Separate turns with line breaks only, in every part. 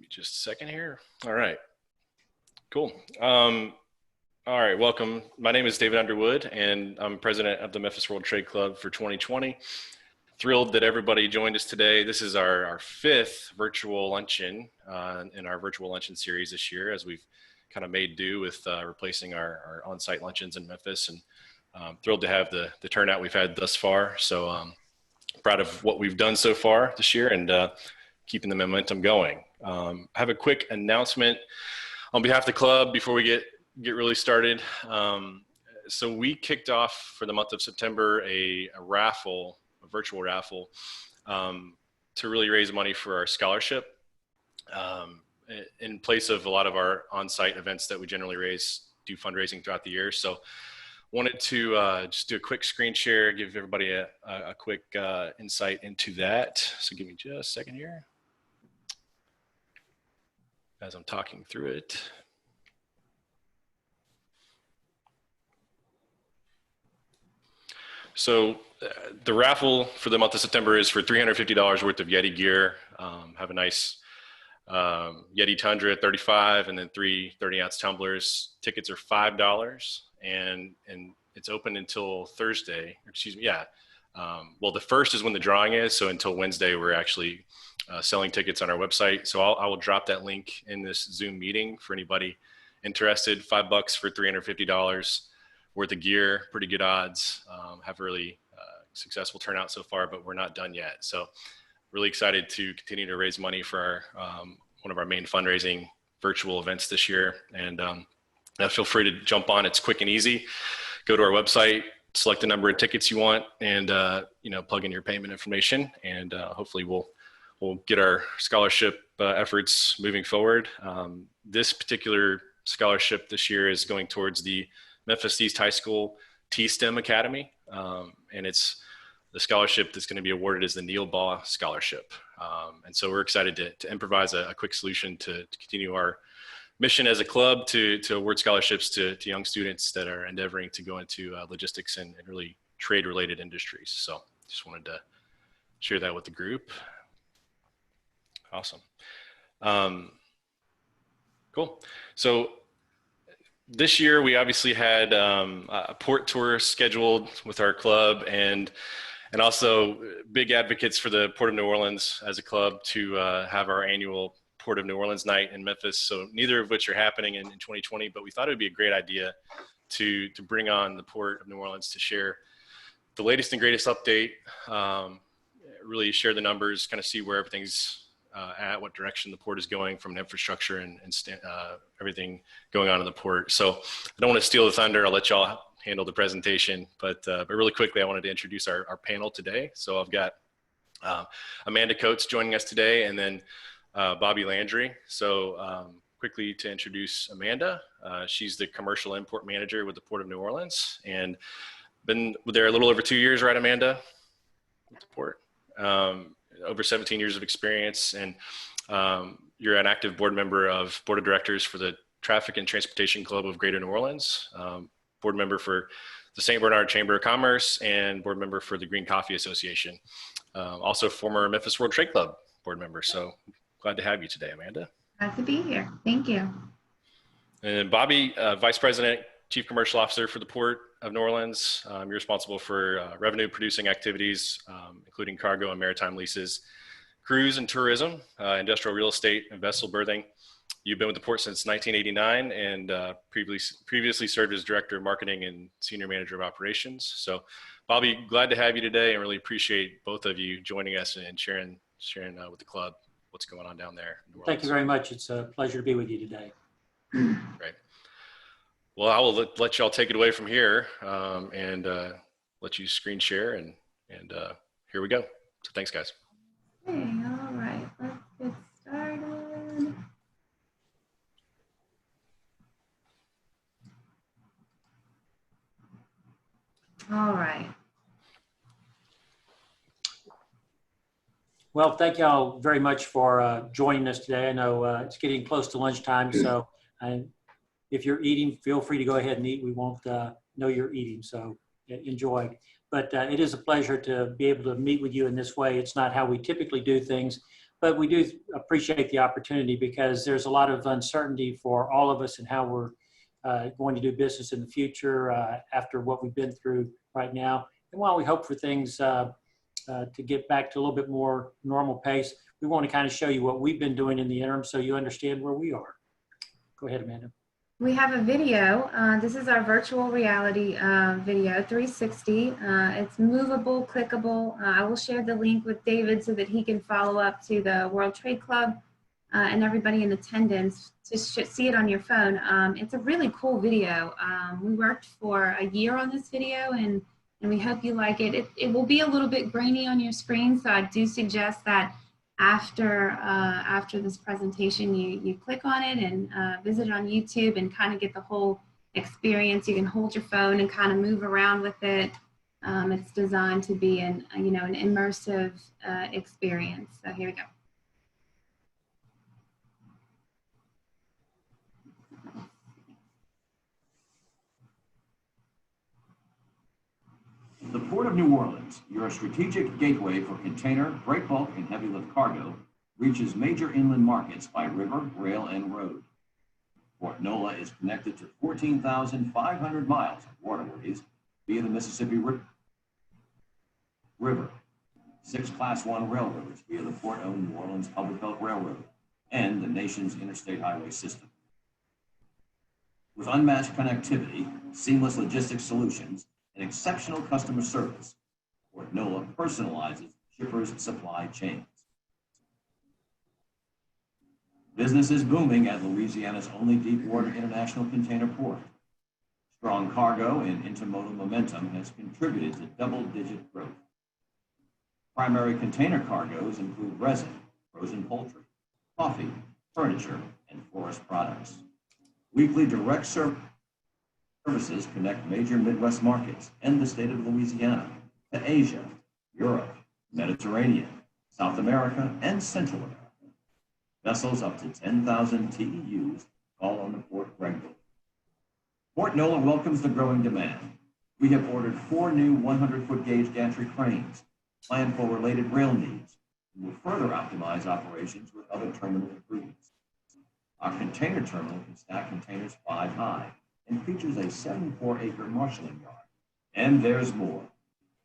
me just a second here. All right, cool. All right, welcome. My name is David Underwood, and I'm president of the Memphis World Trade Club for 2020. Thrilled that everybody joined us today. This is our fifth virtual luncheon in our virtual luncheon series this year, as we've kind of made do with replacing our on-site luncheons in Memphis, and thrilled to have the turnout we've had thus far. So proud of what we've done so far this year and keeping the momentum going. I have a quick announcement on behalf of the club before we get really started. So we kicked off for the month of September a raffle, a virtual raffle, to really raise money for our scholarship, in place of a lot of our on-site events that we generally do fundraising throughout the year. So wanted to just do a quick screen share, give everybody a quick insight into that. So give me just a second here as I'm talking through it. So the raffle for the month of September is for $350 worth of Yeti gear. Have a nice Yeti Tundra 35 and then 3 30-ounce tumblers. Tickets are $5 and it's open until Thursday. Excuse me, yeah. Well, the first is when the drawing is, so until Wednesday we're actually selling tickets on our website. So I will drop that link in this Zoom meeting for anybody interested. $5 for $350 worth of gear, pretty good odds. Have a really successful turnout so far, but we're not done yet. So really excited to continue to raise money for our, one of our main fundraising virtual events this year. And feel free to jump on. It's quick and easy. Go to our website, select the number of tickets you want, and plug in your payment information, and hopefully we'll get our scholarship efforts moving forward. This particular scholarship this year is going towards the Memphis East High School T-STEM Academy, and it's the scholarship that's going to be awarded as the Neil Baugh Scholarship. And so we're excited to improvise a quick solution to continue our mission as a club to award scholarships to young students that are endeavoring to go into logistics and really trade-related industries. So just wanted to share that with the group. Awesome. Cool. So this year we obviously had a port tour scheduled with our club, and also big advocates for the Port of New Orleans as a club to have our annual Port of New Orleans night in Memphis. So neither of which are happening in 2020, but we thought it would be a great idea to bring on the Port of New Orleans to share the latest and greatest update, really share the numbers, kind of see where everything's at, what direction the port is going from an infrastructure and everything going on in the port. So I don't want to steal the thunder. I'll let y'all handle the presentation, but really quickly, I wanted to introduce our panel today. So I've got Amanda Coates joining us today, and then Bobby Landry. So quickly to introduce Amanda, she's the commercial import manager with the Port of New Orleans, and been there a little over 2 years, right, Amanda? With the port. Over 17 years of experience, and you're an active board member of board of directors for the Traffic and Transportation Club of Greater New Orleans, board member for the St. Bernard Chamber of Commerce, and board member for the Green Coffee Association. Also former Memphis World Trade Club board member. So glad to have you today, Amanda.
Glad to be here. Thank you.
And Bobby, Vice President, Chief Commercial Officer for the Port of New Orleans. You're responsible for revenue producing activities, including cargo and maritime leases, cruise and tourism, industrial real estate, and vessel berthing. You've been with the port since 1989 and previously served as Director of Marketing and Senior Manager of Operations. So Bobby, glad to have you today and really appreciate both of you joining us and sharing with the club what's going on down there.
Thank you very much. It's a pleasure to be with you today.
Great. Well, I will let y'all take it away from here and let you screen share, and here we go. So thanks, guys.
Okay, all right, let's get started. All right.
Well, thank y'all very much for joining us today. I know it's getting close to lunchtime, so if you're eating, feel free to go ahead and eat. We won't know you're eating, so enjoy. But it is a pleasure to be able to meet with you in this way. It's not how we typically do things, but we do appreciate the opportunity because there's a lot of uncertainty for all of us in how we're going to do business in the future after what we've been through right now. And while we hope for things to get back to a little bit more normal pace, we want to kind of show you what we've been doing in the interim so you understand where we are. Go ahead, Amanda.
We have a video. This is our virtual reality video, 360. It's movable, clickable. I will share the link with David so that he can follow up to the World Trade Club and everybody in attendance to see it on your phone. It's a really cool video. We worked for a year on this video, and we hope you like it. It will be a little bit grainy on your screen, so I do suggest that after this presentation, you click on it and visit it on YouTube and kind of get the whole experience. You can hold your phone and kind of move around with it. It's designed to be an immersive experience. So here we go.
The Port of New Orleans, your strategic gateway for container, break bulk, and heavy lift cargo, reaches major inland markets by river, rail, and road. Port Nola is connected to 14,500 miles of waterways via the Mississippi River, 6 Class 1 railroads via the port-owned New Orleans Public Belt Railroad, and the nation's interstate highway system. With unmatched connectivity, seamless logistics solutions, and exceptional customer service, Port Nola personalizes shippers' supply chains. Business is booming at Louisiana's only deepwater international container port. Strong cargo and intermodal momentum has contributed to double-digit growth. Primary container cargoes include resin, frozen poultry, coffee, furniture, and forest products. Weekly direct services connect major Midwest markets and the state of Louisiana to Asia, Europe, Mediterranean, South America, and Central America. Vessels up to 10,000 TEUs call on the port regularly. Port Nola welcomes the growing demand. We have ordered 4 new 100-foot gauge gantry cranes, planned for related rail needs, and will further optimize operations with other terminal improvements. Our container terminal can stack containers 5 high and features a 74-acre marshaling yard. And there's more.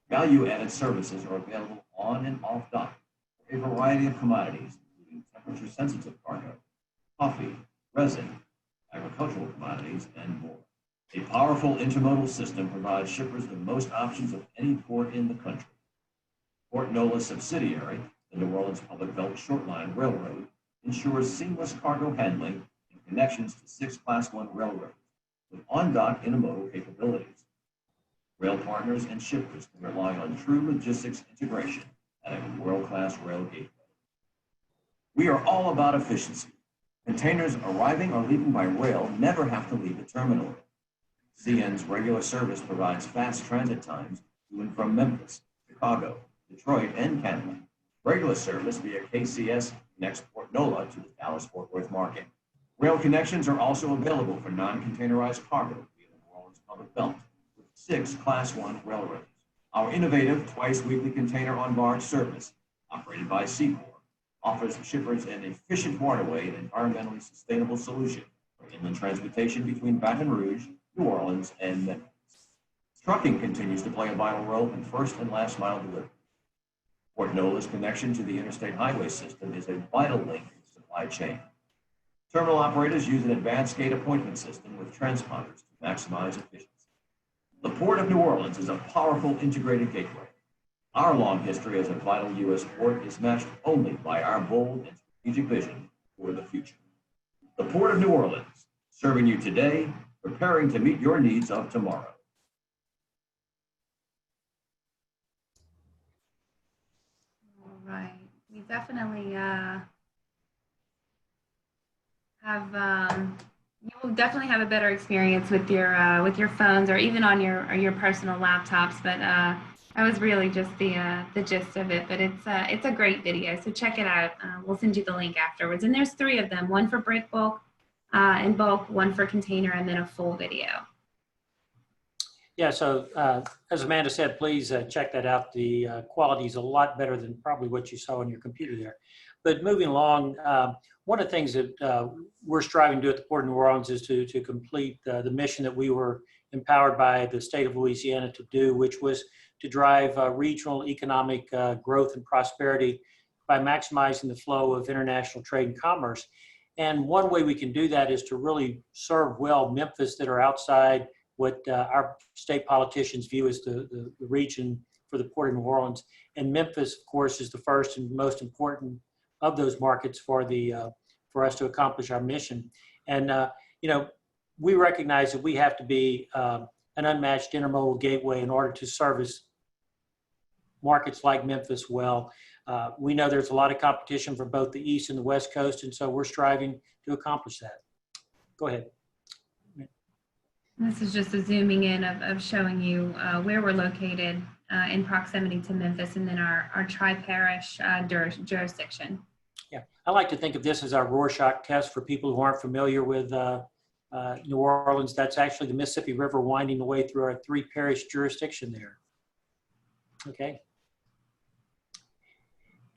Value-added services are available on and off dock for a variety of commodities, including temperature-sensitive cargo, coffee, resin, agricultural commodities, and more. A powerful intermodal system provides shippers the most options of any port in the country. Port Nola's subsidiary, the New Orleans Public Belt Shortline Railroad, ensures seamless cargo handling and connections to 6 Class 1 railroads with on-dock intermodal capabilities. Rail partners and shippers can rely on true logistics integration at a world-class rail gateway. We are all about efficiency. Containers arriving or leaving by rail never have to leave the terminal. CN's regular service provides fast transit times to and from Memphis, Chicago, Detroit, and Canada. Regular service via KCS connects Port Nola to the Dallas-Fort Worth market. Rail connections are also available for non-containerized cargo via the New Orleans Public Belt with 6 Class 1 railroads. Our innovative twice-weekly container on-barge service, operated by Seaport, offers shippers an efficient waterway and environmentally sustainable solution for inland transportation between Baton Rouge, New Orleans, and Memphis. Trucking continues to play a vital role in first and last mile delivery. Port Nola's connection to the interstate highway system is a vital link in the supply chain. Terminal operators use an advanced gate appointment system with transponders to maximize efficiency. The Port of New Orleans is a powerful integrated gateway. Our long history as a vital U.S. port is matched only by our bold and strategic vision for the future. The Port of New Orleans, serving you today, preparing to meet your needs of tomorrow.
All right. We definitely you will definitely have a better experience with your phones or even on your personal laptops. But that was really just the gist of it. But it's a great video, so check it out. We'll send you the link afterwards. And there's 3 of them: one for break bulk and bulk, one for container, and then a full video.
Yeah, so as Amanda said, please check that out. The quality is a lot better than probably what you saw on your computer there. But moving along, one of the things that we're striving to do at the Port of New Orleans is to complete the mission that we were empowered by the state of Louisiana to do, which was to drive regional economic growth and prosperity by maximizing the flow of international trade and commerce. And one way we can do that is to really serve well Memphis that are outside what our state politicians view as the region for the Port of New Orleans. And Memphis, of course, is the first and most important of those markets for for us to accomplish our mission. And we recognize that we have to be an unmatched intermodal gateway in order to service markets like Memphis well. We know there's a lot of competition from both the East and the West Coast, and so we're striving to accomplish that. Go ahead.
This is just a zooming in of showing you where we're located in proximity to Memphis and then our tri-parish jurisdiction.
Yeah, I like to think of this as our Rorschach test for people who aren't familiar with New Orleans. That's actually the Mississippi River winding the way through our 3-parish jurisdiction there. Okay.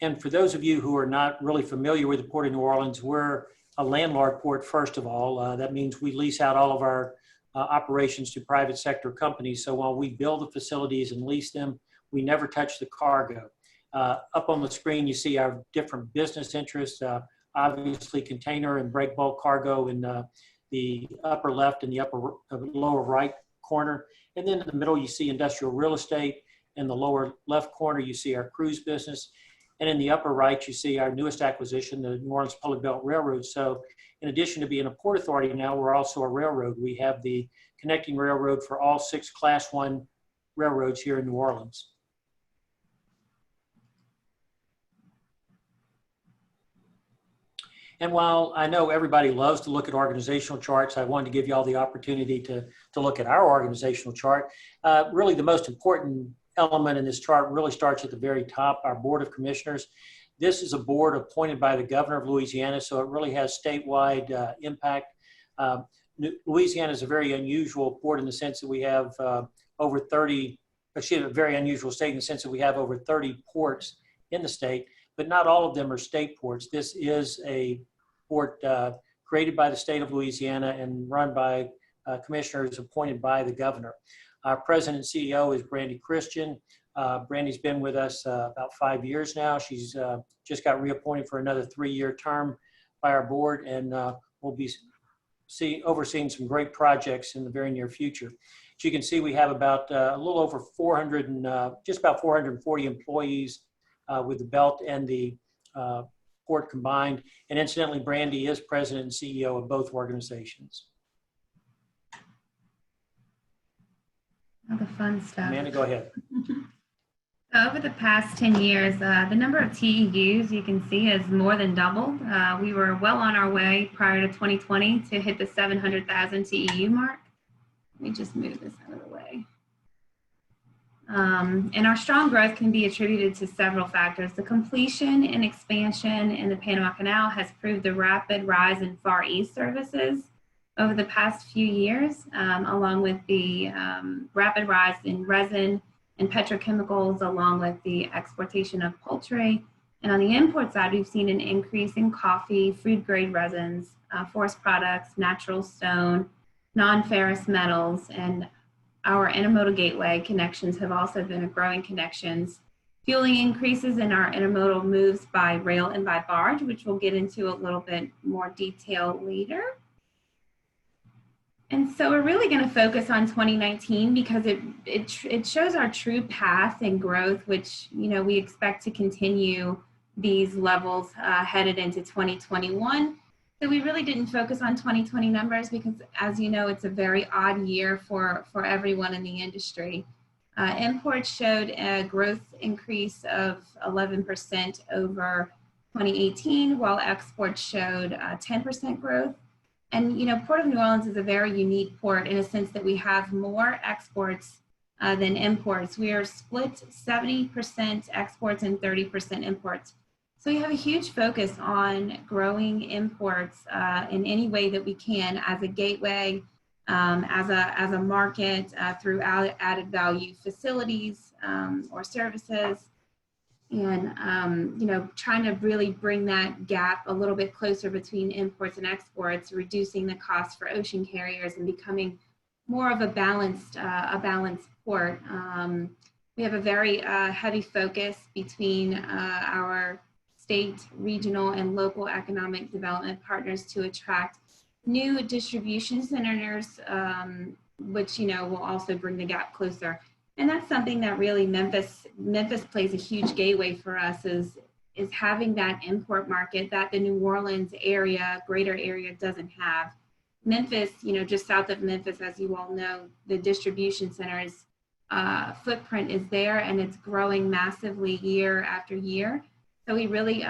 And for those of you who are not really familiar with the Port of New Orleans, we're a landlord port, first of all. That means we lease out all of our operations to private sector companies. So while we build the facilities and lease them, we never touch the cargo. Up on the screen, you see our different business interests, obviously container and break bulk cargo in the upper left and the lower right corner. And then in the middle, you see industrial real estate. In the lower left corner, you see our cruise business. And in the upper right, you see our newest acquisition, the New Orleans Public Belt Railroad. So in addition to being a port authority now, we're also a railroad. We have the connecting railroad for all 6 Class 1 railroads here in New Orleans. And while I know everybody loves to look at organizational charts, I wanted to give you all the opportunity to look at our organizational chart. Really the most important element in this chart really starts at the very top, our Board of Commissioners. This is a board appointed by the governor of Louisiana, so it really has statewide impact. Louisiana is a very unusual port in the sense that we have over 30, a very unusual state in the sense that we have over 30 ports in the state, but not all of them are state ports. This is a port created by the state of Louisiana and run by commissioners appointed by the governor. Our president and CEO is Brandy Christian. Brandy's been with us about 5 years now. She's just got reappointed for another 3-year term by our board, and will be overseeing some great projects in the very near future. As you can see, we have about a little over 400 and just about 440 employees with the belt and the port combined. And incidentally, Brandy is president and CEO of both organizations.
All the fun stuff.
Amanda, go ahead.
Over the past 10 years, the number of TEUs you can see has more than doubled. We were well on our way prior to 2020 to hit the 700,000 TEU mark. Let me just move this out of the way. And our strong growth can be attributed to several factors. The completion and expansion in the Panama Canal has proved the rapid rise in Far East services over the past few years, along with the rapid rise in resin and petrochemicals, along with the exportation of poultry. And on the import side, we've seen an increase in coffee, food-grade resins, forest products, natural stone, non-ferrous metals, and our intermodal gateway connections have also been a growing connections, fueling increases in our intermodal moves by rail and by barge, which we'll get into a little bit more detail later. And so we're really going to focus on 2019 because it shows our true path and growth, which, you know, we expect to continue these levels headed into 2021. So we really didn't focus on 2020 numbers because, as you know, it's a very odd year for everyone in the industry. Imports showed a growth increase of 11% over 2018, while exports showed 10% growth. And, you know, Port of New Orleans is a very unique port in a sense that we have more exports than imports. We are split 70% exports and 30% imports. So we have a huge focus on growing imports in any way that we can as a gateway, as a market, through added value facilities or services. and trying to really bring that gap a little bit closer between imports and exports, reducing the cost for ocean carriers and becoming more of a balanced port. We have a very heavy focus between our state, regional, and local economic development partners to attract new distribution centers, which will also bring the gap closer. And that's something that really Memphis plays a huge gateway for us, is having that import market that the New Orleans area, greater area, doesn't have. Memphis, just south of Memphis, as you all know, the distribution centers footprint is there, and it's growing massively year after year. So we really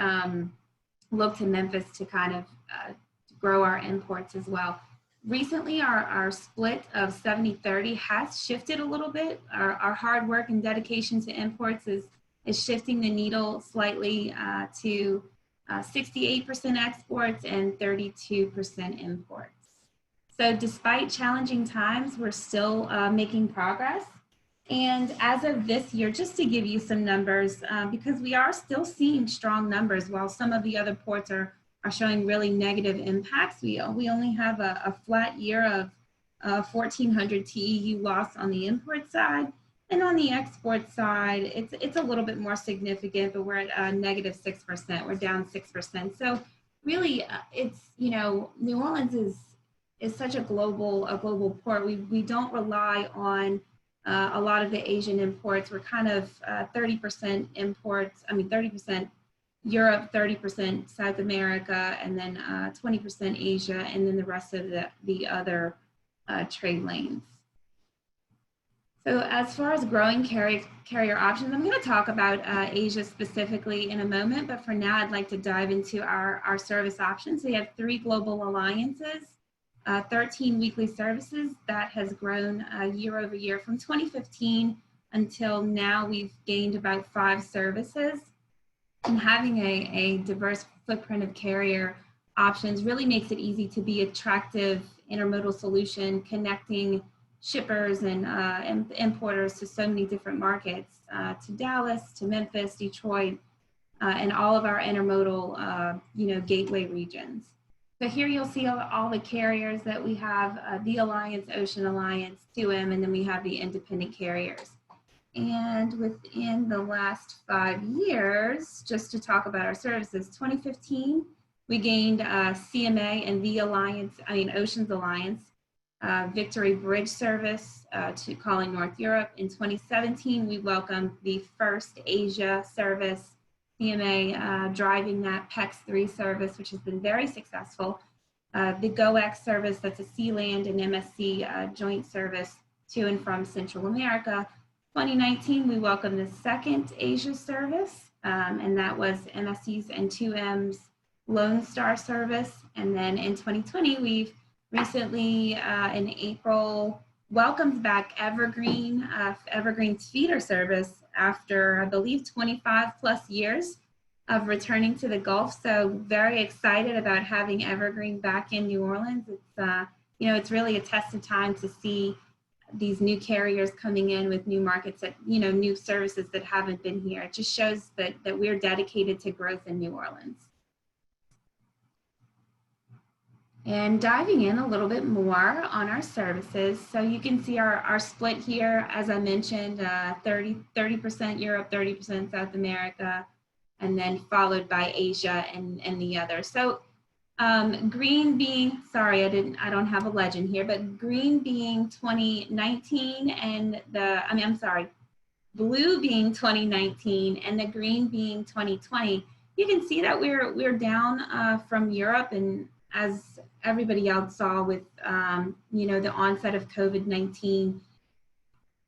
look to Memphis to kind of grow our imports as well. Recently, our split of 70-30 has shifted a little bit. Our hard work and dedication to imports is shifting the needle slightly to 68% exports and 32% imports. So despite challenging times, we're still making progress. And as of this year, just to give you some numbers, because we are still seeing strong numbers, while some of the other ports are showing really negative impacts. We only have a flat year of 1,400 TEU loss on the import side. And on the export side, it's a little bit more significant, but we're at negative 6%. We're down 6%. So really, it's, New Orleans is such a global port. We don't rely on a lot of the Asian imports. We're kind of 30% imports, 30% Europe, 30% South America, and then 20% Asia, and then the rest of the other trade lanes. So as far as growing carrier options, I'm going to talk about Asia specifically in a moment, but for now I'd like to dive into our service options. We have 3 global alliances, 13 weekly services that has grown year over year. From 2015 until now, we've gained about 5 services. And having a diverse footprint of carrier options really makes it easy to be attractive intermodal solution, connecting shippers and importers to so many different markets, to Dallas, to Memphis, Detroit, and all of our intermodal, gateway regions. So here you'll see all the carriers that we have, the Alliance, Ocean Alliance, 2M, and then we have the independent carriers. And within the last 5 years, just to talk about our services, 2015, we gained CMA and the Alliance, Ocean's Alliance, Victory Bridge service to calling North Europe. In 2017, we welcomed the first Asia service, CMA driving that PEX 3 service, which has been very successful. The GoX service, that's a Sealand and MSC joint service to and from Central America. 2019, we welcomed the second Asia service, and that was MSC's and 2M's Lone Star service. And then in 2020, we've recently, in April, welcomed back Evergreen's feeder service after, I believe, 25 plus years of returning to the Gulf. So very excited about having Evergreen back in New Orleans. It's, it's really a test of time to see these new carriers coming in with new markets that, new services that haven't been here. It just shows that we're dedicated to growth in New Orleans. And diving in a little bit more on our services. So you can see our split here, as I mentioned, 30% Europe, 30% South America, and then followed by Asia and the other. So green being, sorry, I don't have a legend here, but green being 2019 and blue being 2019 and the green being 2020. You can see that we're down from Europe, and as everybody else saw with, the onset of COVID-19,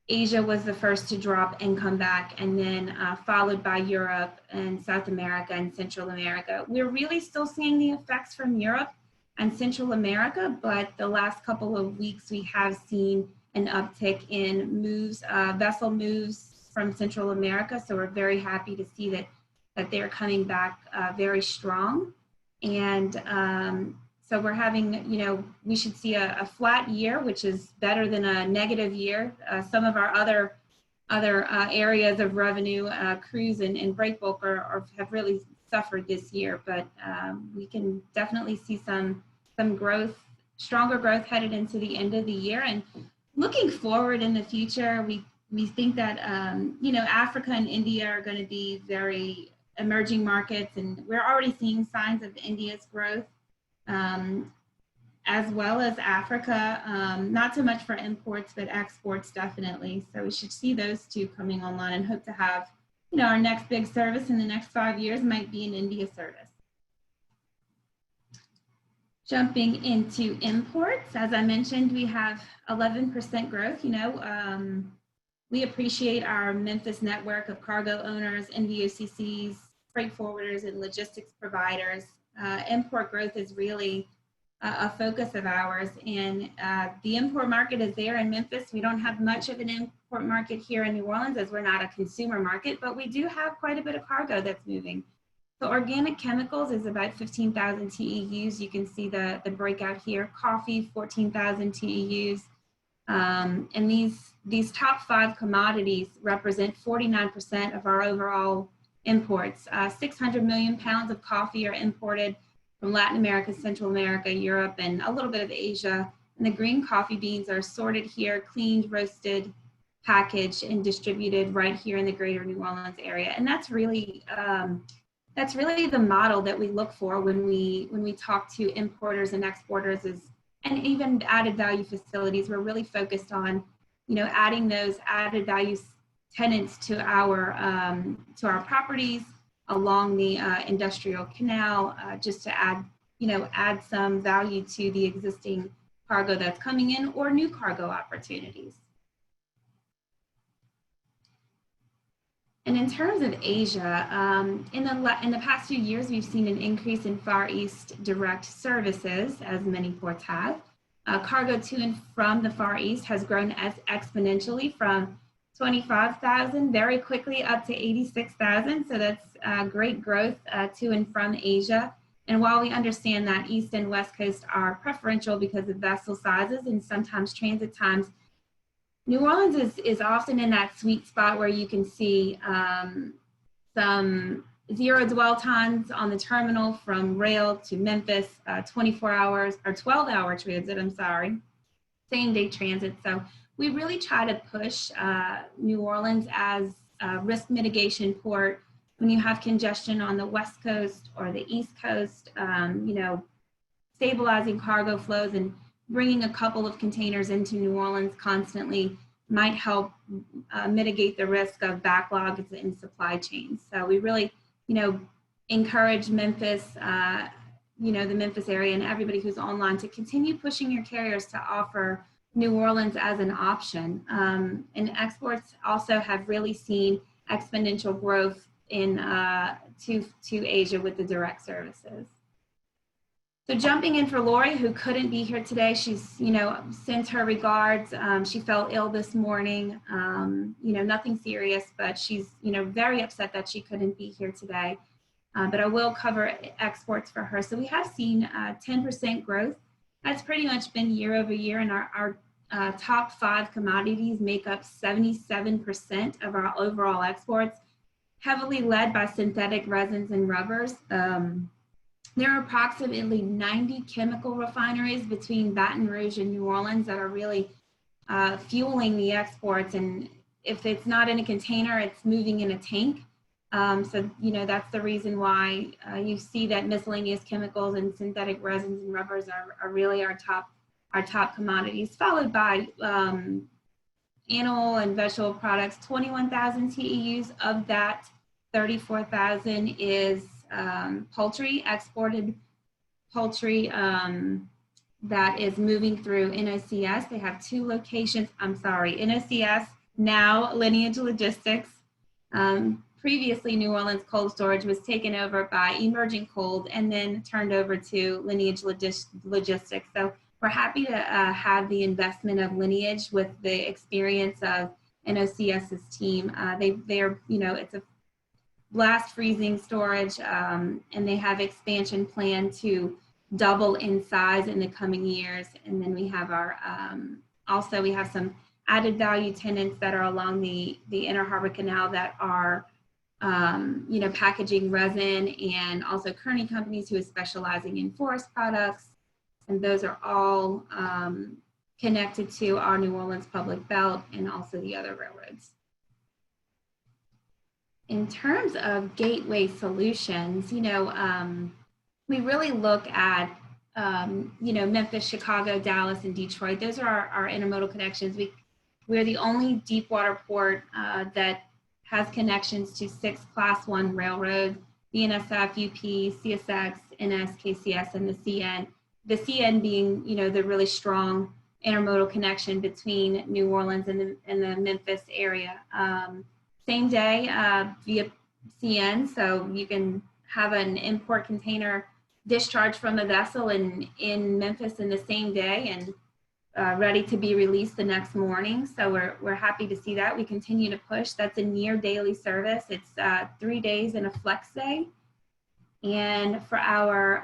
Asia was the first to drop and come back, and then followed by Europe and South America and Central America. We're really still seeing the effects from Europe and Central America, but the last couple of weeks we have seen an uptick in moves, vessel moves from Central America. So we're very happy to see that they're coming back very strong. And so we're having, we should see a flat year, which is better than a negative year. Some of our other areas of revenue. Cruise and break bulk have really suffered this year, but we can definitely see some growth, stronger growth headed into the end of the year. And looking forward in the future, we think that Africa and India are going to be very emerging markets, and we're already seeing signs of India's growth, as well as Africa. Not so much for imports, but exports definitely. So we should see those two coming online, and hope to have, our next big service in the next 5 years might be an India service. Jumping into imports, as I mentioned, we have 11% growth. We appreciate our Memphis network of cargo owners, NVOCCs, freight forwarders, and logistics providers. Import growth is really a focus of ours, and the import market is there in Memphis. We don't have much of an import market here in New Orleans, as we're not a consumer market, but we do have quite a bit of cargo that's moving. So organic chemicals is about 15,000 TEUs. You can see the breakout here. Coffee, 14,000 TEUs. And these top 5 commodities represent 49% of our overall imports. 600 million pounds of coffee are imported from Latin America, Central America, Europe, and a little bit of Asia. And the green coffee beans are sorted here, cleaned, roasted, packaged, and distributed right here in the greater New Orleans area. And that's really the model that we look for when we talk to importers and exporters, and even added value facilities. We're really focused on, adding those added value tenants to our properties along the industrial canal, just to add some value to the existing cargo that's coming in, or new cargo opportunities. And in terms of Asia, in the past few years, we've seen an increase in Far East direct services, as many ports have. Cargo to and from the Far East has grown exponentially from 25,000 very quickly up to 86,000. So that's great growth to and from Asia. And while we understand that East and West Coast are preferential because of vessel sizes and sometimes transit times, New Orleans is often in that sweet spot where you can see some zero dwell times on the terminal from rail to Memphis, 24 hours or 12-hour transit, same day transit. So we really try to push New Orleans as a risk mitigation port when you have congestion on the West Coast or the East Coast, stabilizing cargo flows and bringing a couple of containers into New Orleans constantly might help mitigate the risk of backlogs in supply chains. So we really, encourage Memphis, the Memphis area and everybody who's online to continue pushing your carriers to offer New Orleans as an option. And exports also have really seen exponential growth in to Asia with the direct services. So jumping in for Lori, who couldn't be here today, she's, sent her regards. She felt ill this morning, nothing serious, but she's, very upset that she couldn't be here today. But I will cover exports for her. So we have seen 10% growth. That's pretty much been year over year, and our top 5 commodities make up 77% of our overall exports, heavily led by synthetic resins and rubbers. There are approximately 90 chemical refineries between Baton Rouge and New Orleans that are really fueling the exports. And if it's not in a container, it's moving in a tank. So, that's the reason why you see that miscellaneous chemicals and synthetic resins and rubbers are really our top commodities, followed by animal and vegetable products, 21,000 TEUs. Of that, 34,000 is poultry, exported poultry that is moving through NOCS. They have 2 locations, NOCS, now Lineage Logistics. Previously, New Orleans Cold Storage was taken over by Emerging Cold and then turned over to Lineage Logistics. So we're happy to have the investment of Lineage with the experience of NOCS's team. They're, it's a blast freezing storage, and they have expansion plan to double in size in the coming years. And then we have our, also we have some added value tenants that are along the Inner Harbor Canal that are, you know, packaging resin, and also Kearney Companies, who is specializing in forest products. And those are all connected to our New Orleans public belt and also the other railroads. In terms of gateway solutions, you know, we really look at, you know, Memphis, Chicago, Dallas, and Detroit. Those are our intermodal connections. We're the only deep water port that has connections to 6 Class 1 railroads: BNSF, UP, CSX, NS, KCS, and the CN. The CN being, you know, the really strong intermodal connection between New Orleans and the Memphis area. Same day via CN, so you can have an import container discharge from a vessel in Memphis in the same day and ready to be released the next morning. So we're happy to see that. We continue to push. That's a near daily service. It's 3 days and a flex day. And for our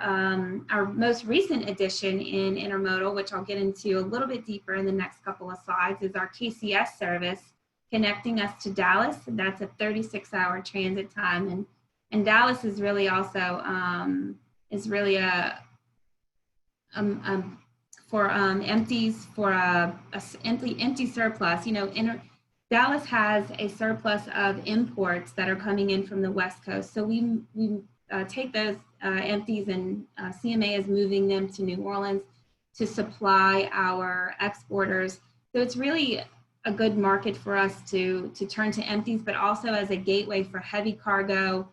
most recent addition in intermodal, which I'll get into a little bit deeper in the next couple of slides, is our KCS service connecting us to Dallas. And that's a 36-hour transit time. And Dallas is really also for empties, for a empty surplus. You know, Dallas has a surplus of imports that are coming in from the West Coast. So we take those empties, and CMA is moving them to New Orleans to supply our exporters. So it's really a good market for us to turn to empties, but also as a gateway for heavy cargo,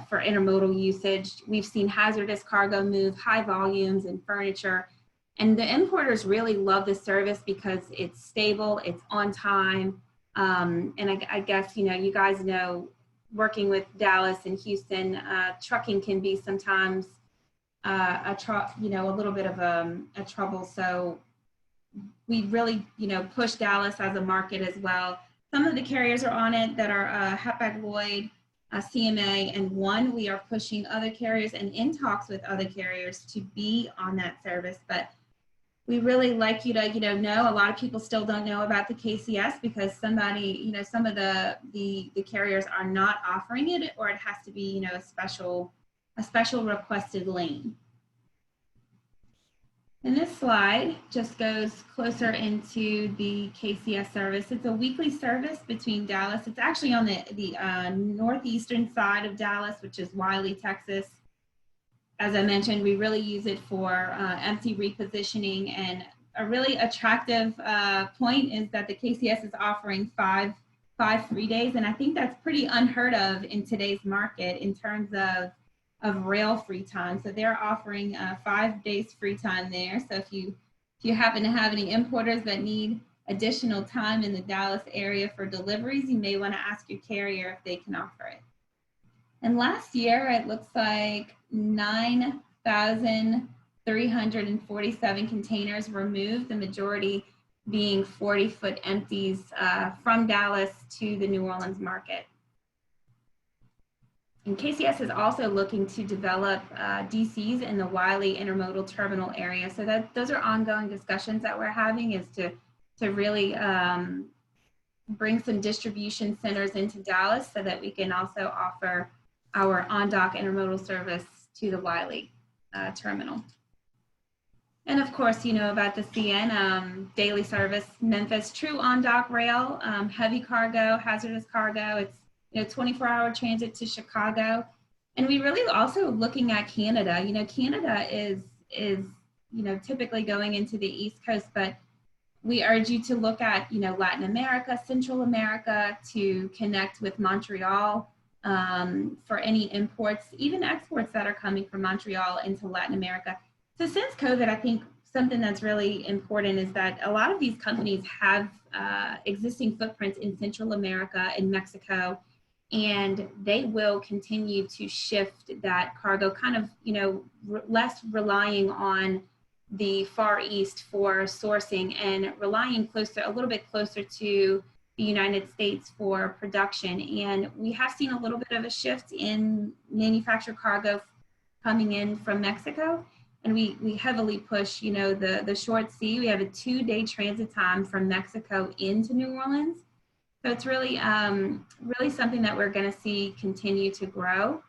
for intermodal usage. We've seen hazardous cargo move, high volumes, and furniture. And the importers really love this service because it's stable, it's on time. And I guess, you know, you guys know, working with Dallas and Houston, trucking can be sometimes a little bit of a trouble. So we really, you know, push Dallas as a market as well. Some of the carriers are on it that are Hapag-Lloyd, CMA, and One. We are pushing other carriers and in talks with other carriers to be on that service. But we really like you to, know. A lot of people still don't know about the KCS because somebody, some of the carriers are not offering it, or it has to be, a special requested lane. And this slide just goes closer into the KCS service. It's a weekly service between Dallas. It's actually on the northeastern side of Dallas, which is Wiley, Texas. As I mentioned, we really use it for empty repositioning, and a really attractive point is that the KCS is offering five free days, and I think that's pretty unheard of in today's market in terms of rail free time. So they're offering 5 days free time there. So if you happen to have any importers that need additional time in the Dallas area for deliveries, you may want to ask your carrier if they can offer it. And last year, it looks like 9,347 containers were moved, the majority being 40-foot empties from Dallas to the New Orleans market. And KCS is also looking to develop DCs in the Wiley Intermodal Terminal area. So those are ongoing discussions that we're having, is to really bring some distribution centers into Dallas so that we can also offer our on-dock intermodal service to the Wiley terminal. And of course, you know about the CN daily service, Memphis, true on-dock rail, heavy cargo, hazardous cargo. It's 24-hour transit to Chicago. And we really also looking at Canada. Canada is typically going into the East Coast, but we urge you to look at, Latin America, Central America, to connect with Montreal for any imports, even exports that are coming from Montreal into Latin America. So since COVID, I think something that's really important is that a lot of these companies have existing footprints in Central America and Mexico, and they will continue to shift that cargo, kind of, less relying on the Far East for sourcing and relying a little bit closer to the United States for production. And we have seen a little bit of a shift in manufactured cargo coming in from Mexico. and we heavily push, you know, the short sea. We have a 2-day transit time from Mexico into New Orleans. So it's really, really something that we're going to see continue to grow.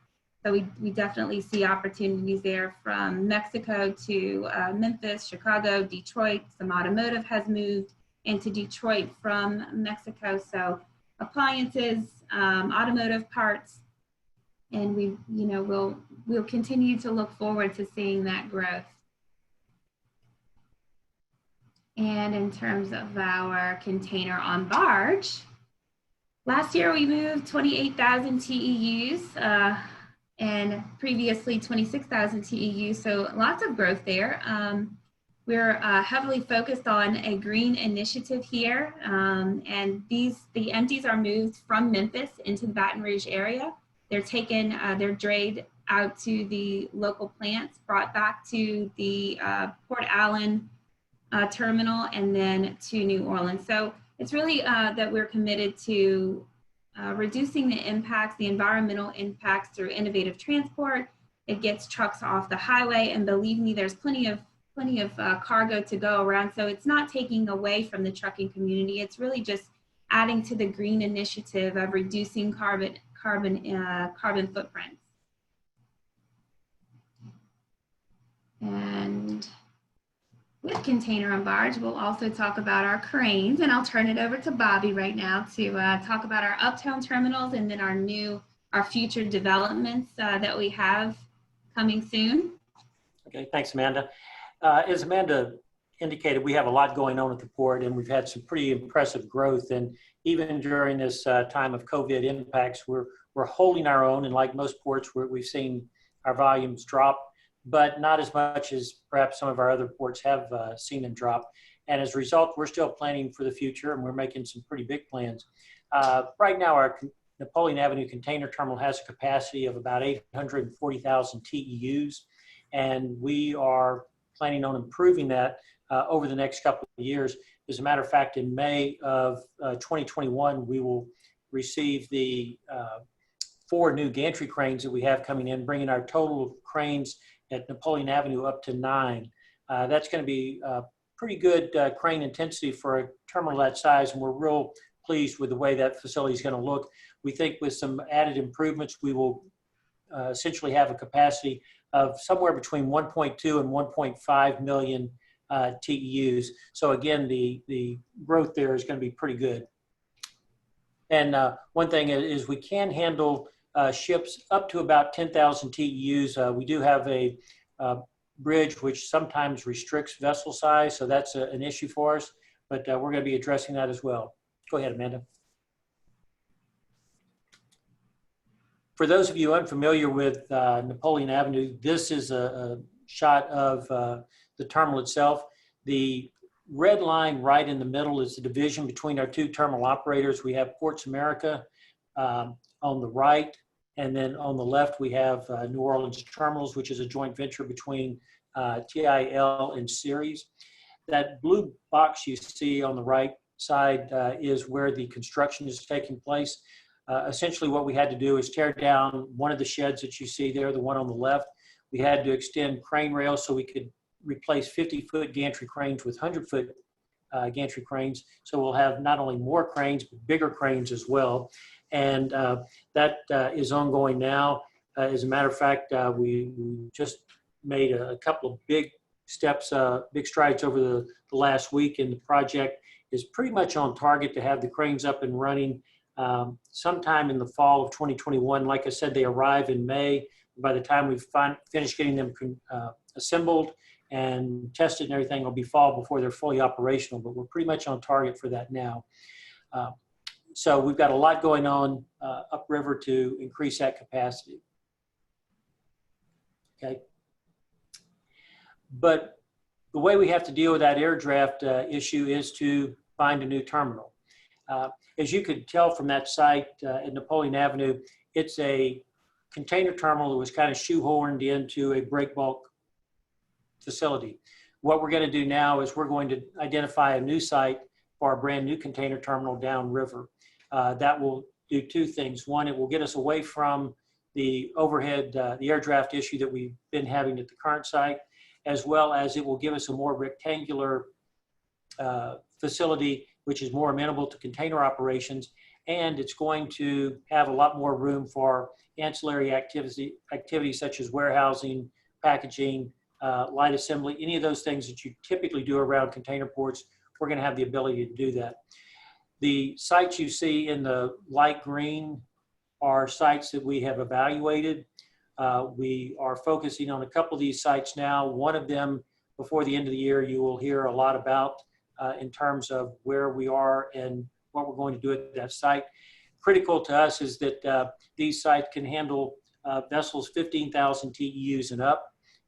So we definitely see opportunities there from Mexico to Memphis, Chicago, Detroit. Some automotive has moved into Detroit from Mexico. So appliances, automotive parts, and we, you know, we'll continue to look forward to seeing that growth. And in terms of our container on barge, last year we moved 28,000 TEUs and previously 26,000 TEUs, so lots of growth there. We're heavily focused on a green initiative here, and the empties are moved from Memphis into the Baton Rouge area. They're taken, they're drayed out to the local plants, brought back to the Port Allen terminal, and then to New Orleans. So it's really that we're committed to reducing the impacts, the environmental impacts through innovative transport. It gets trucks off the highway, and believe me, there's plenty of cargo to go around. So it's not taking away from the trucking community. It's really just adding to the green initiative of reducing carbon footprints. And with container on barge, we'll also talk about our cranes, and I'll turn it over to Bobby right now to talk about our uptown terminals and then our future developments that we have coming soon.
Okay, thanks, Amanda. As Amanda indicated, we have a lot going on at the port, and we've had some pretty impressive growth. And even during this time of COVID impacts, we're holding our own. And like most ports, we've seen our volumes drop, but not as much as perhaps some of our other ports have seen them drop. And as a result, we're still planning for the future, and we're making some pretty big plans. Right now, our Napoleon Avenue Container Terminal has a capacity of about 840,000 TEUs, and we are planning on improving that over the next couple of years. As a matter of fact, in May of 2021, we will receive the 4 new gantry cranes that we have coming in, bringing our total cranes at Napoleon Avenue up to 9. That's going to be pretty good crane intensity for a terminal that size, and we're real pleased with the way that facility is going to look. We think with some added improvements, we will essentially have a capacity of somewhere between 1.2 and 1.5 million TEUs. So again, the growth there is going to be pretty good. And one thing is we can handle ships up to about 10,000 TEUs. We do have a bridge which sometimes restricts vessel size, so that's an issue for us, but we're going to be addressing that as well. Go ahead, Amanda. For those of you unfamiliar with Napoleon Avenue, this is a shot of the terminal itself. The red line right in the middle is the division between our 2 terminal operators. We have Ports America on the right, and then on the left we have New Orleans Terminals, which is a joint venture between TIL and Ceres. That blue box you see on the right side is where the construction is taking place. Essentially what we had to do is tear down one of the sheds that you see there, the one on the left. We had to extend crane rails so we could replace 50-foot gantry cranes with 100-foot gantry cranes. So we'll have not only more cranes, but bigger cranes as well. And that is ongoing now. As a matter of fact, we just made a couple of big steps, big strides over the last week, and the project is pretty much on target to have the cranes up and running sometime in the fall of 2021. Like I said, they arrive in May. By the time we finish getting them assembled and tested and everything, it'll be fall before they're fully operational, but we're pretty much on target for that now. So we've got a lot going on upriver to increase that capacity. Okay. But the way we have to deal with that air draft issue is to find a new terminal. As you could tell from that site at Napoleon Avenue, it's a container terminal that was kind of shoehorned into a break bulk facility. What we're going to do now is we're going to identify a new site for our brand new container terminal downriver. That will do 2 things. One, it will get us away from the overhead, the air draft issue that we've been having at the current site. as well as it will give us a more rectangular facility, which is more amenable to container operations. And it's going to have a lot more room for ancillary activities such as warehousing, packaging, light assembly, any of those things that you typically do around container ports. We're going to have the ability to do that. The sites you see in the light green are sites that we have evaluated. We are focusing on a couple of these sites now. One of them, before the end of the year, you will hear a lot about in terms of where we are and what we're going to do at that site. Critical to us is that these sites can handle vessels 15,000 TEUs and up.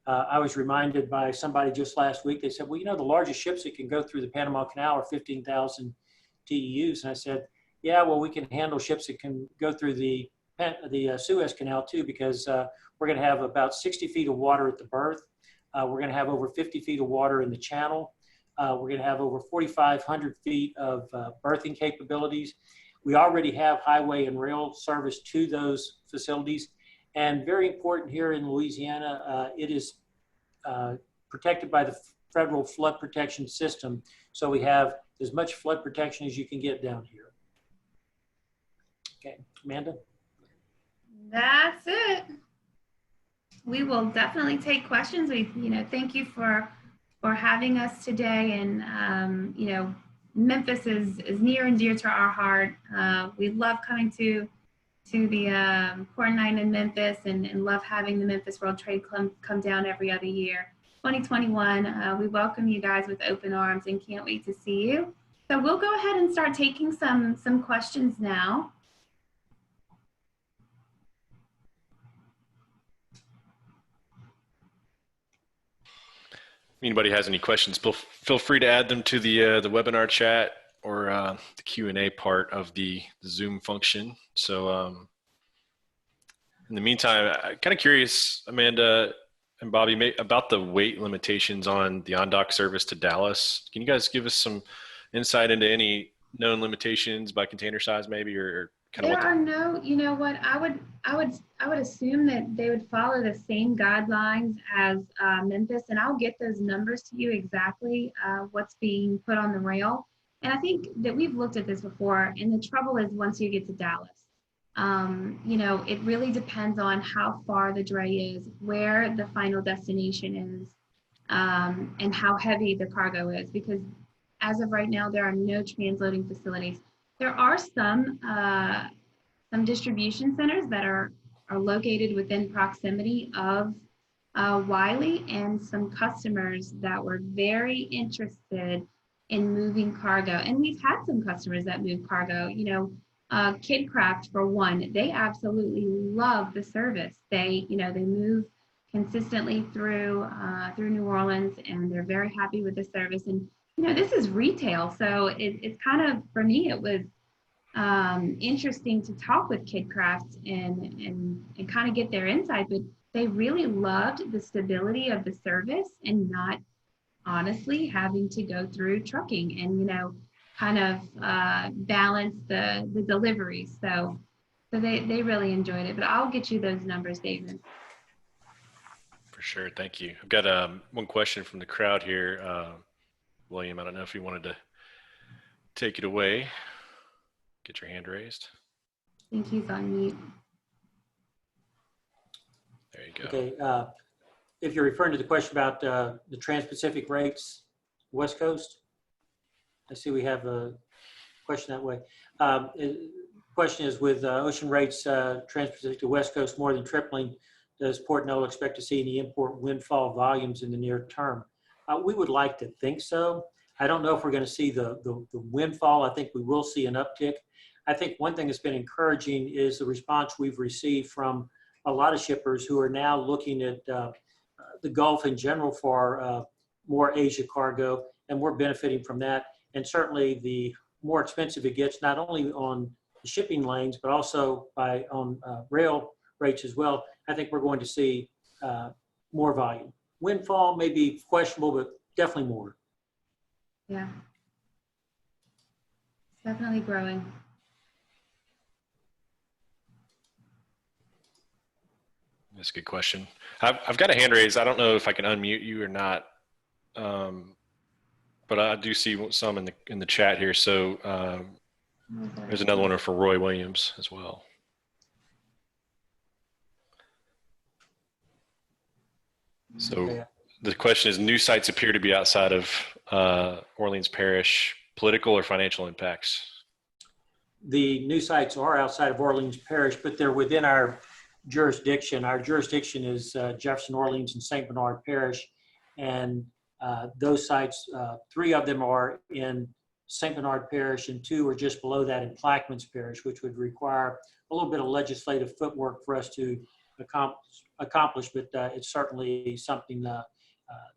I was reminded by somebody just last week, they said, well, you know, the largest ships that can go through the Panama Canal are 15,000 TEUs. And I said, yeah, well, we can handle ships that can go through the Suez Canal too, because we're going to have about 60 feet of water at the berth. We're going to have over 50 feet of water in the channel. We're going to have over 4,500 feet of berthing capabilities. We already have highway and rail service to those facilities. And very important here in Louisiana, it is protected by the federal flood protection system. So we have as much flood protection as you can get down here. Okay, Amanda?
That's it. We will definitely take questions. We, thank you for having us today. And, Memphis is near and dear to our heart. We love coming to the port night in Memphis and love having the Memphis World Trade come down every other year. 2021, we welcome you guys with open arms and can't wait to see you. So we'll go ahead and start taking some questions now.
If anybody has any questions, feel free to add them to the webinar chat or the Q&A part of the Zoom function. So in the meantime, I'm kind of curious, Amanda and Bobby, about the weight limitations on the on-dock service to Dallas. Can you guys give us some insight into any known limitations by container size, maybe, or kind of
There are no, you know what, I would assume that they would follow the same guidelines as Memphis, and I'll get those numbers to you exactly what's being put on the rail. And I think that we've looked at this before, and the trouble is once you get to Dallas, it really depends on how far the dray is, where the final destination is, and how heavy the cargo is, because as of right now, there are no transloading facilities. There are some distribution centers that are located within proximity of Wiley, and some customers that were very interested in moving cargo. And we've had some customers that move cargo, Kidcraft for one, they absolutely love the service. They move consistently through New Orleans, and they're very happy with the service. And this is retail, so it's kind of, for me, it was interesting to talk with Kidcraft and kind of get their insight, but they really loved the stability of the service and not honestly having to go through trucking and kind of balance the deliveries. So they really enjoyed it. But I'll get you those numbers, David.
For sure, thank you. I've got one question from the crowd here. William, I don't know if you wanted to take it away. Get your hand raised.
I think he's on mute.
There you go.
Okay. If you're referring to the question about the Trans-Pacific rates, West Coast, I see we have a question that way. Question is, with ocean rates Trans-Pacific to West Coast more than tripling, does Port Nola expect to see any import windfall volumes in the near term? We would like to think so. I don't know if we're going to see the windfall. I think we will see an uptick. I think one thing that's been encouraging is the response we've received from a lot of shippers who are now looking at the Gulf in general for more Asia cargo, and we're benefiting from that. And certainly the more expensive it gets, not only on the shipping lanes, but also on rail rates as well, I think we're going to see more volume. Windfall may be questionable, but definitely more.
Yeah. It's definitely growing.
That's a good question. I've got a hand raised. I don't know if I can unmute you or not, but I do see some in the chat here. So there's another one for Roy Williams as well. So the question is, new sites appear to be outside of Orleans Parish. Political or financial impacts?
The new sites are outside of Orleans Parish, but they're within our jurisdiction. Our jurisdiction is Jefferson, Orleans, and St. Bernard Parish. And those sites, 3 of them are in St. Bernard Parish, and 2 are just below that in Plaquemines Parish, which would require a little bit of legislative footwork for us to accomplish, but it's certainly something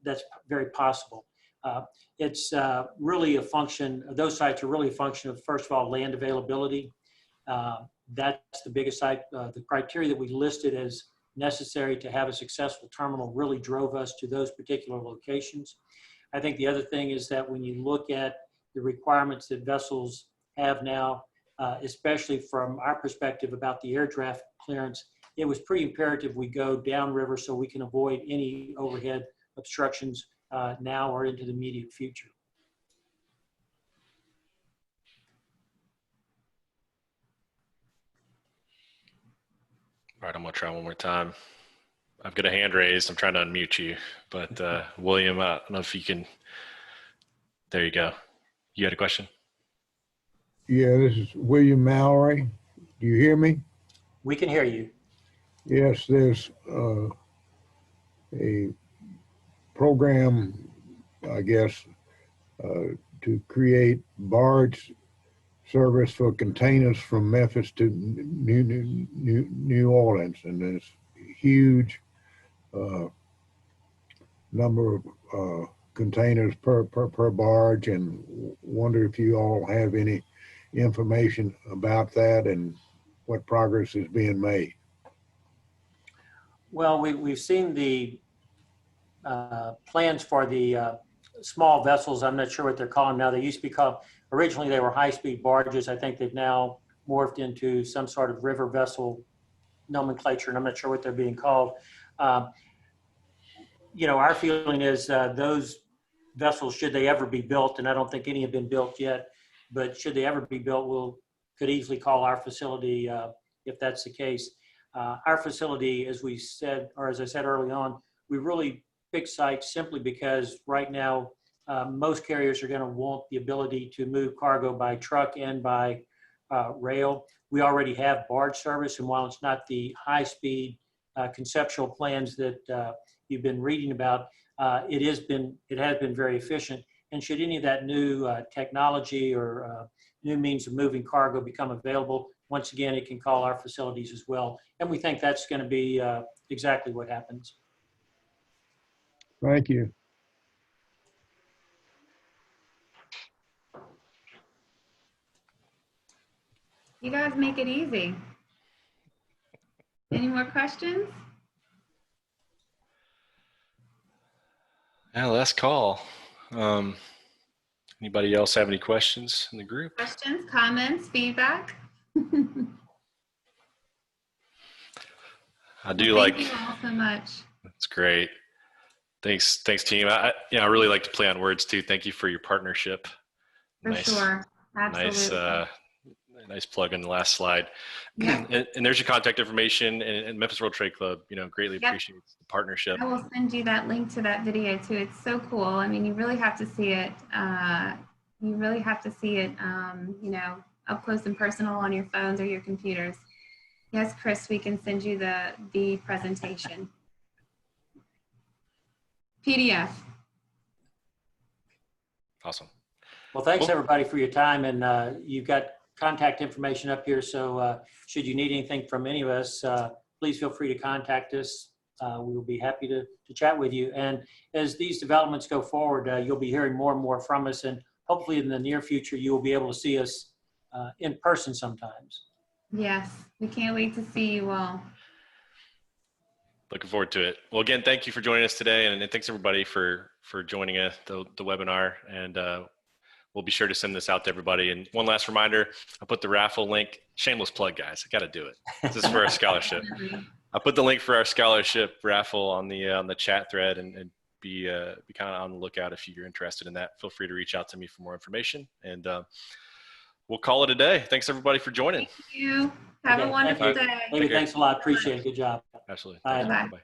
that's very possible. It's really a function, those sites are really a function of, first of all, land availability. That's the biggest site. The criteria that we listed as necessary to have a successful terminal really drove us to those particular locations. I think the other thing is that when you look at the requirements that vessels have now, especially from our perspective about the air draft clearance, it was pretty imperative we go downriver so we can avoid any overhead obstructions now or into the immediate future.
All right, I'm gonna try one more time. I've got a hand raised. I'm trying to unmute you, but William, I don't know if you can. There you go. You had a question?
Yeah, this is William Mallory. Do you hear me?
We can hear you.
Yes, there's a program, I guess, to create barge service for containers from Memphis to New Orleans, and there's huge number of containers per barge, and wonder if you all have any information about that and what progress is being made.
Well, we've seen the plans for the small vessels. I'm not sure what they're calling now. They used to be called, originally they were high-speed barges. I think they've now morphed into some sort of river vessel nomenclature, and I'm not sure what they're being called. You know, our feeling is those vessels, should they ever be built, and I don't think any have been built yet, but should they ever be built, could easily call our facility if that's the case. Our facility, as we said, or as I said early on, we really pick sites simply because right now most carriers are going to want the ability to move cargo by truck and by rail. We already have barge service, and while it's not the high-speed conceptual plans that you've been reading about, it has been very efficient. And should any of that new technology or new means of moving cargo become available, once again, it can call our facilities as well. And we think that's going to be exactly what happens.
Thank you.
You guys make it easy. Any more questions?
Yeah, last call. Anybody else have any questions in the group?
Questions, comments, feedback?
I do
Well,
like.
thank you all so much.
That's great. Thanks, team. I really like to play on words too. Thank you for your partnership.
For sure. Absolutely.
Nice plug in the last slide.
Yeah.
And there's your contact information, and Memphis World Trade Club, greatly appreciates the partnership.
I will send you that link to that video too. It's so cool. I mean, you really have to see it. You really have to see it, up close and personal on your phones or your computers. Yes, Chris, we can send you the presentation. PDF.
Awesome.
Well, thanks everybody for your time, and you've got contact information up here, so should you need anything from any of us, please feel free to contact us. We will be happy to chat with you. And as these developments go forward, you'll be hearing more and more from us, and hopefully in the near future, you will be able to see us in person sometimes.
Yes, we can't wait to see you all.
Looking forward to it. Well, again, thank you for joining us today, and thanks everybody for joining the webinar. And we'll be sure to send this out to everybody. And one last reminder, I put the raffle link. Shameless plug, guys. I got to do it. This is for a scholarship. I put the link for our scholarship raffle on the chat thread, and be kind of on the lookout if you're interested in that. Feel free to reach out to me for more information, and we'll call it a day. Thanks everybody for joining.
Thank you. Have
Okay,
a wonderful
thank
day.
David, thanks a lot. Appreciate it. Good job.
Absolutely.
Bye.
Thanks.
Bye.
Bye-bye.